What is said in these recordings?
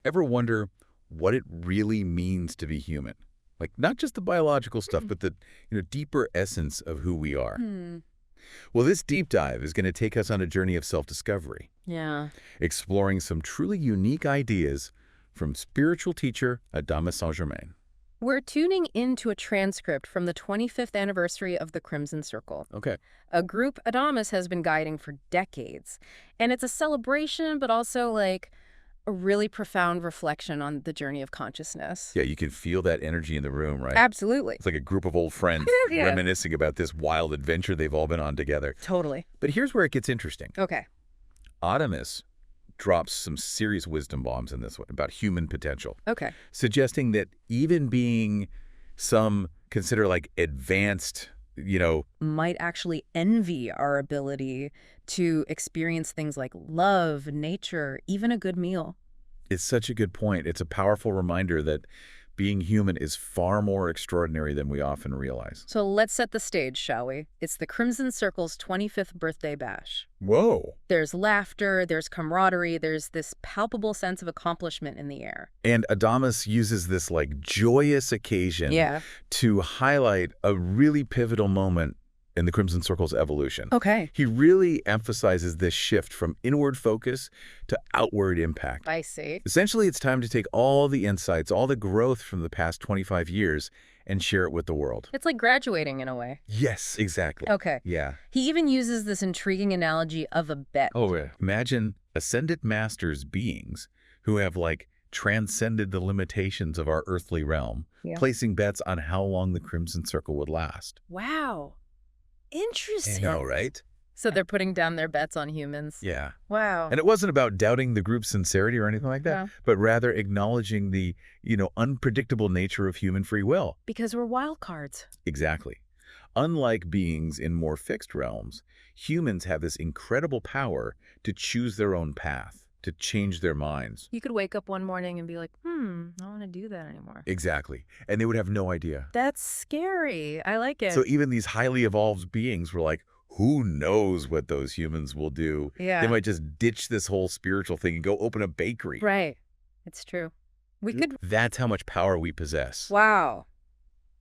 Ever wonder what it really means to be human? Like, not just the biological stuff, but the deeper essence of who we are. Hmm. Well, this deep dive is going to take us on a journey of self-discovery, Yeah. exploring some truly unique ideas from spiritual teacher Adamus Saint-Germain. We're tuning into a transcript from the 25th anniversary of the Crimson Circle, Okay. a group Adamus has been guiding for decades. And it's a celebration, but also like a really profound reflection on the journey of consciousness. Yeah, you can feel that energy in the room, right? Absolutely. It's like a group of old friends Yeah. reminiscing about this wild adventure they've all been on together. Totally. But here's where it gets interesting. Okay. Adamus drops some serious wisdom bombs in this one about human potential, Okay. suggesting that even being some consider like advanced, Might actually envy our ability to experience things like love, nature, even a good meal. it's such a good point. It's a powerful reminder that being human is far more extraordinary than we often realize. So let's set the stage, shall we? It's the Crimson Circle's 25th birthday bash. Whoa. There's laughter, there's camaraderie, there's this palpable sense of accomplishment in the air. And Adamus uses this like joyous occasion Yeah. to highlight a really pivotal moment in the Crimson Circle's evolution. Okay. He really emphasizes this shift from inward focus to outward impact. I see. Essentially, it's time to take all the insights, all the growth from the past 25 years and share it with the world. It's like graduating in a way. Yes, exactly. Okay. Yeah. He even uses this intriguing analogy of a bet. Oh, yeah. Imagine ascended masters beings who have like transcended the limitations of our earthly realm, Yeah. placing bets on how long the Crimson Circle would last. Wow. Interesting. Right? So they're putting down their bets on humans. Yeah. Wow. And it wasn't about doubting the group's sincerity or anything like that, No. but rather acknowledging the, unpredictable nature of human free will. Because we're wild cards. Exactly. Unlike beings in more fixed realms, humans have this incredible power to choose their own path, to change their minds. You could wake up one morning and be like, I don't want to do that anymore. Exactly. And they would have no idea. That's scary. I like it. So even these highly evolved beings were like, who knows what those humans will do? Yeah. They might just ditch this whole spiritual thing and go open a bakery. Right. It's true. We could. That's how much power we possess. Wow.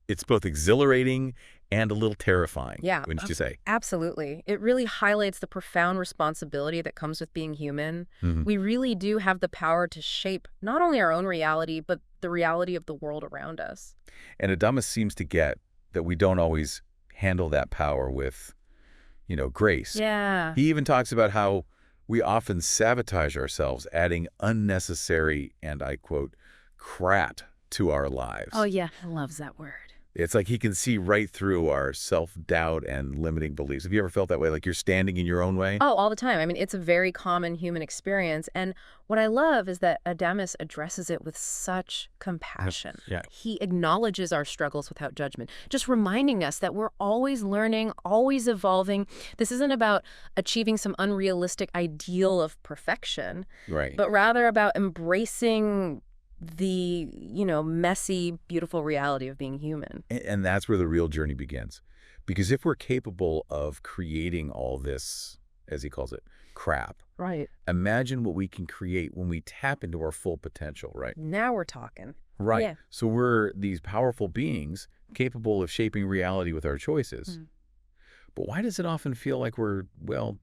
It's both exhilarating and a little terrifying. Yeah. Wouldn't you say? Absolutely. It really highlights the profound responsibility that comes with being human. Mhm. We really do have the power to shape not only our own reality, but the reality of the world around us. And Adamus seems to get that we don't always handle that power with, grace. Yeah. He even talks about how we often sabotage ourselves, adding unnecessary, and I quote, crap to our lives. Oh, yeah. I love that word. It's like he can see right through our self-doubt and limiting beliefs. Have you ever felt that way? Like you're standing in your own way? Oh, all the time. I mean, it's a very common human experience. And what I love is that Adamus addresses it with such compassion. Yeah. He acknowledges our struggles without judgment, just reminding us that we're always learning, always evolving. This isn't about achieving some unrealistic ideal of perfection, Right. but rather about embracing the, messy, beautiful reality of being human. And that's where the real journey begins. Because if we're capable of creating all this, as he calls it, crap, Right. imagine what we can create when we tap into our full potential, right? Now we're talking. Right. Yeah. So we're these powerful beings capable of shaping reality with our choices. Mm. But why does it often feel like we're,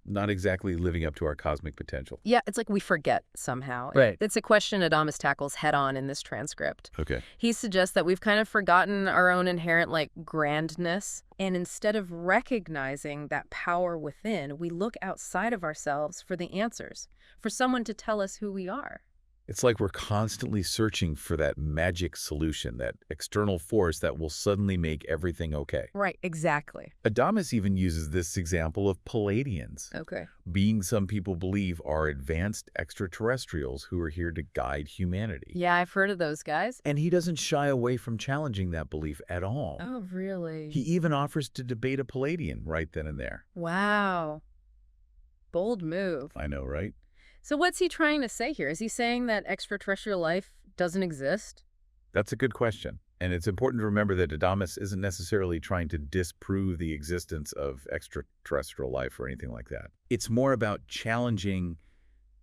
not exactly living up to our cosmic potential? Yeah, it's like we forget somehow. Right. It's a question Adamus tackles head-on in this transcript. Okay. He suggests that we've kind of forgotten our own inherent, grandness, and instead of recognizing that power within, we look outside of ourselves for the answers, for someone to tell us who we are. It's like we're constantly searching for that magic solution, that external force that will suddenly make everything okay. Right, exactly. Adamus even uses this example of Palladians, Okay. beings some people believe are advanced extraterrestrials who are here to guide humanity. Yeah, I've heard of those guys. And he doesn't shy away from challenging that belief at all. Oh, really? He even offers to debate a Palladian right then and there. Wow. Bold move. I know, right? So what's he trying to say here? Is he saying that extraterrestrial life doesn't exist? That's a good question. And it's important to remember that Adamus isn't necessarily trying to disprove the existence of extraterrestrial life or anything like that. It's more about challenging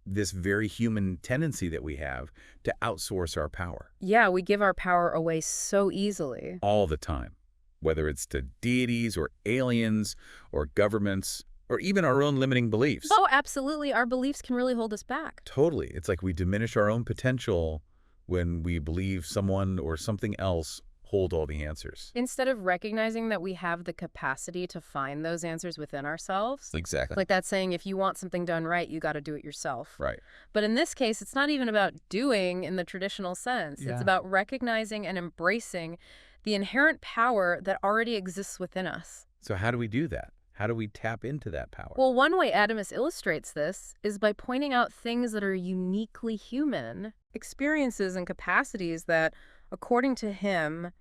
this very human tendency that we have to outsource our power Yeah, we give our power away so easily. all the time, whether it's to deities or aliens or governments or even our own limiting beliefs. Oh, absolutely. Our beliefs can really hold us back. Totally. It's like we diminish our own potential when we believe someone or something else hold all the answers. Instead of recognizing that we have the capacity to find those answers within ourselves. Exactly. Like that saying, if you want something done right, you got to do it yourself. Right. But in this case, it's not even about doing in the traditional sense. Yeah. It's about recognizing and embracing the inherent power that already exists within us. So how do we do that? How do we tap into that power? Well, one way Adamus illustrates this is by pointing out things that are uniquely human, experiences and capacities that, according to him,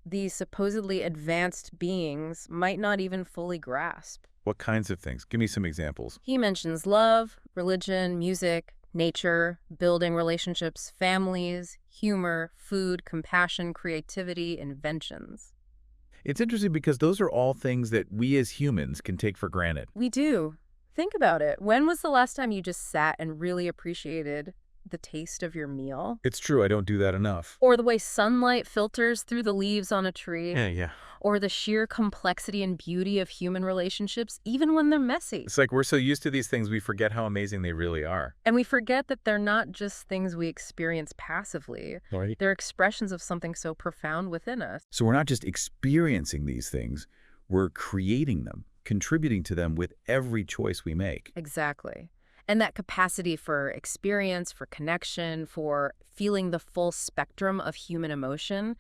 these supposedly advanced beings might not even fully grasp. What kinds of things? Give me some examples. He mentions love, religion, music, nature, building relationships, families, humor, food, compassion, creativity, inventions. It's interesting because those are all things that we as humans can take for granted. We do. Think about it. When was the last time you just sat and really appreciated the taste of your meal? It's true, I don't do that enough. Or the way sunlight filters through the leaves on a tree? Yeah. Or the sheer complexity and beauty of human relationships, even when they're messy? It's like we're so used to these things, we forget how amazing they really are. And we forget that they're not just things we experience passively. Right. They're expressions of something so profound within us. So we're not just experiencing these things, we're creating them, contributing to them with every choice we make. Exactly. And that capacity for experience, for connection, for feeling the full spectrum of human emotion,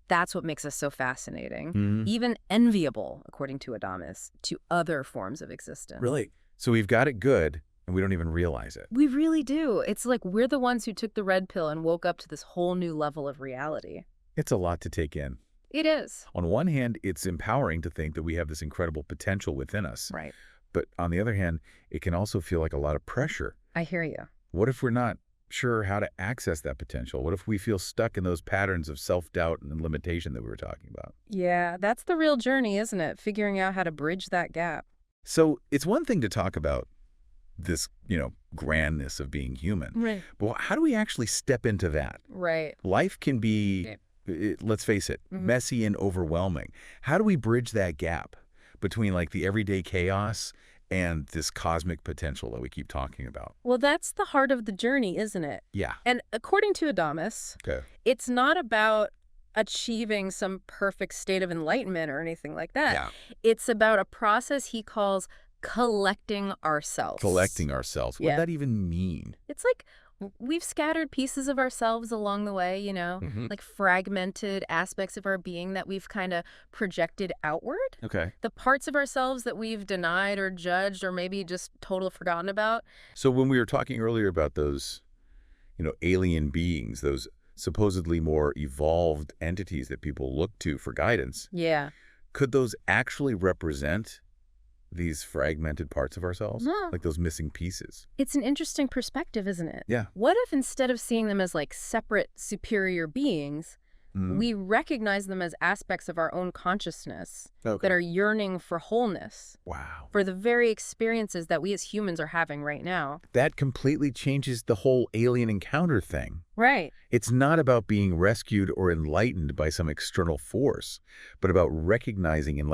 that's what makes us so fascinating, even enviable, according to Adamus, to other forms of existence. Really? So we've got it good, and we don't even realize it. We really do. It's like we're the ones who took the red pill and woke up to this whole new level of reality. It's a lot to take in. It is. On one hand, it's empowering to think that we have this incredible potential within us. Right. But on the other hand, it can also feel like a lot of pressure. I hear you. What if we're not sure how to access that potential? What if we feel stuck in those patterns of self-doubt and limitation that we were talking about? Yeah, that's the real journey, isn't it? Figuring out how to bridge that gap. So it's one thing to talk about this, grandness of being human. Right. But how do we actually step into that? Right. Life can be, let's face it, messy and overwhelming. How do we bridge that gap between like the everyday chaos and this cosmic potential that we keep talking about? Well, that's the heart of the journey, isn't it? Yeah. And according to Adamus, Okay. it's not about achieving some perfect state of enlightenment or anything like that. Yeah. It's about a process he calls collecting ourselves. Collecting ourselves. What Yeah. does that even mean? It's like we've scattered pieces of ourselves along the way, like fragmented aspects of our being that we've kind of projected outward. Okay. The parts of ourselves that we've denied or judged or maybe just totally forgotten about. So when we were talking earlier about those, alien beings, those supposedly more evolved entities that people look to for guidance, Yeah. could those actually represent these fragmented parts of ourselves? No. Like those missing pieces? It's an interesting perspective, isn't it? Yeah. What if instead of seeing them as like separate superior beings, we recognize them as aspects of our own consciousness that are yearning for wholeness, Wow. for the very experiences that we as humans are having right now? That completely changes the whole alien encounter thing. Right. It's not about being rescued or enlightened by some external force, but about recognizing and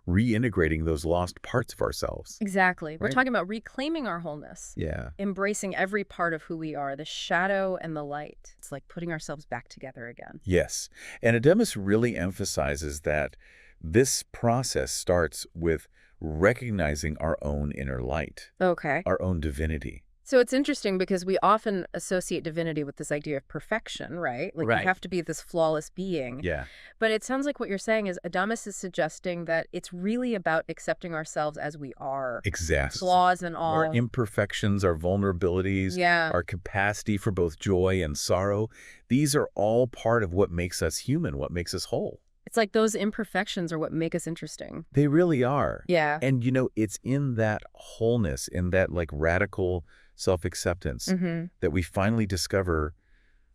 reintegrating those lost parts of ourselves. Exactly. We're Right. talking about reclaiming our wholeness, Yeah. embracing every part of who we are, the shadow and the light. It's like putting ourselves back together again. Yes. And Adamus really emphasizes that this process starts with recognizing our own inner light, Okay. our own divinity. So it's interesting because we often associate divinity with this idea of perfection, right? Like Right. you have to be this flawless being. Yeah. But it sounds like what you're saying is Adamus is suggesting that it's really about accepting ourselves as we are. Exactly. Flaws and all. Our imperfections, our vulnerabilities, Yeah. our capacity for both joy and sorrow, these are all part of what makes us human, what makes us whole. It's like those imperfections are what make us interesting. They really are. Yeah. And, it's in that wholeness, in that radical self-acceptance that we finally discover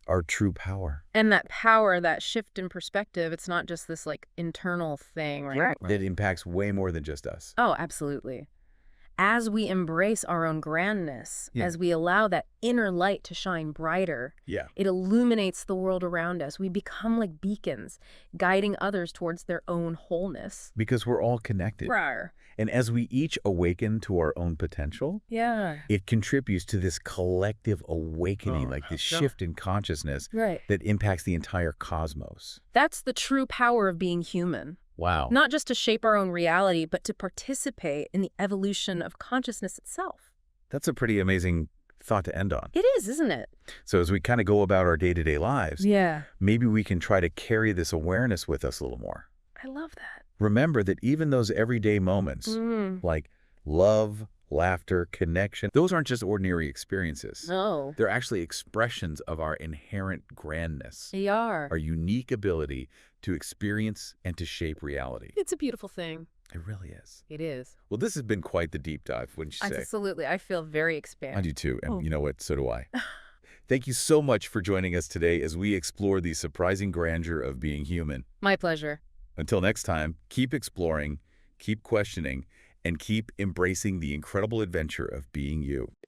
our true power. And that power, that shift in perspective, it's not just this internal thing, right? That impacts way more than just us. Oh, absolutely. as we embrace our own grandness, Yeah. as we allow that inner light to shine brighter, Yeah. it illuminates the world around us. We become like beacons, guiding others towards their own wholeness. Because we're all connected. Rawr. And as we each awaken to our own potential, Yeah. it contributes to this collective awakening, like this shift in consciousness Right. that impacts the entire cosmos. That's the true power of being human. Wow. Not just to shape our own reality, but to participate in the evolution of consciousness itself. That's a pretty amazing thought to end on. It is, isn't it? So as we kind of go about our day-to-day lives, Yeah. maybe we can try to carry this awareness with us a little more. I love that. Remember that even those everyday moments, like love, laughter, connection, those aren't just ordinary experiences. No. They're actually expressions of our inherent grandness, They are. our unique ability to experience and to shape reality. It's a beautiful thing. It really is. It is. Well, this has been quite the deep dive, wouldn't you say? Absolutely. I feel very I expanded. do too, and Oh. you know what? So do I. Thank you so much for joining us today as we explore the surprising grandeur of being human. My pleasure. Until next time, keep exploring, keep questioning, and keep embracing the incredible adventure of being you.